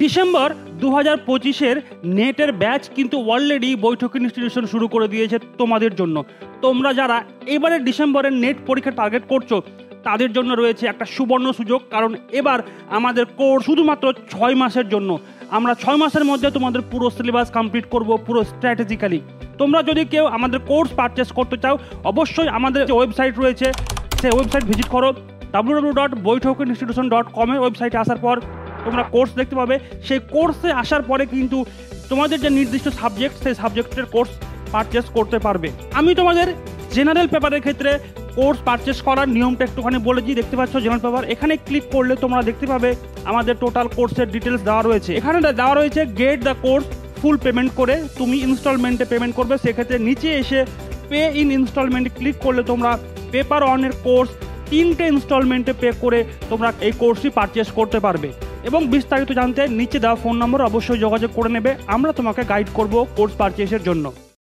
December 2025-এর নেটের batch কিন্তু already বৈঠক ইনস্টিটিউশন শুরু করে দিয়েছে তোমাদের জন্য। তোমরা যারা এবারে ডিসেম্বরের নেট পরীক্ষা টার্গেট করছো তাদের জন্য রয়েছে একটা সুবর্ণ সুযোগ, কারণ এবার আমাদের কোর্স শুধুমাত্র 6 মাসের জন্য। আমরা 6 মাসের মধ্যে তোমাদের পুরো সিলেবাস কমপ্লিট করব, পুরো স্ট্র্যাটেজিক্যালি। তোমরা যদি কেউ আমাদের কোর্স পারচেস করতে চাও, অবশ্যই আমাদের যে ওয়েবসাইট রয়েছে সেই ওয়েবসাইট ভিজিট করো। www.boitokinstitution.com ওয়েবসাইটে আসার পর তোমরা কোর্স দেখতে পাবে। সেই কোর্সে আসার পরে কিন্তু তোমাদের যে নির্দিষ্ট সাবজেক্ট, সেই সাবজেক্টের কোর্স পারচেস করতে পারবে। আমি তোমাদের জেনারেল পেপারের ক্ষেত্রে কোর্স পারচেস করার নিয়মটা একটুখানি বলেছি। দেখতে পাচ্ছ জেনারেল পেপার, এখানে ক্লিক করলে তোমরা দেখতে পাবে আমাদের টোটাল কোর্সের ডিটেলস দেওয়া রয়েছে। এখানে দেওয়া রয়েছে get the course full payment করে তুমি ইনস্টলমেন্টে পেমেন্ট করবে। সেক্ষেত্রে নিচে এসে পে ইন ইনস্টলমেন্টে ক্লিক করলে তোমরা পেপার ওয়ানের কোর্স 3টে ইনস্টলমেন্টে পে করে তোমরা এই কোর্সটি পারচেস করতে পারবে। এবং বিস্তারিত জানতে নিচে দেওয়া ফোন নম্বর অবশ্যই যোগাযোগ করে নেবে, আমরা তোমাকে গাইড করব কোর্স পারচেসের জন্য।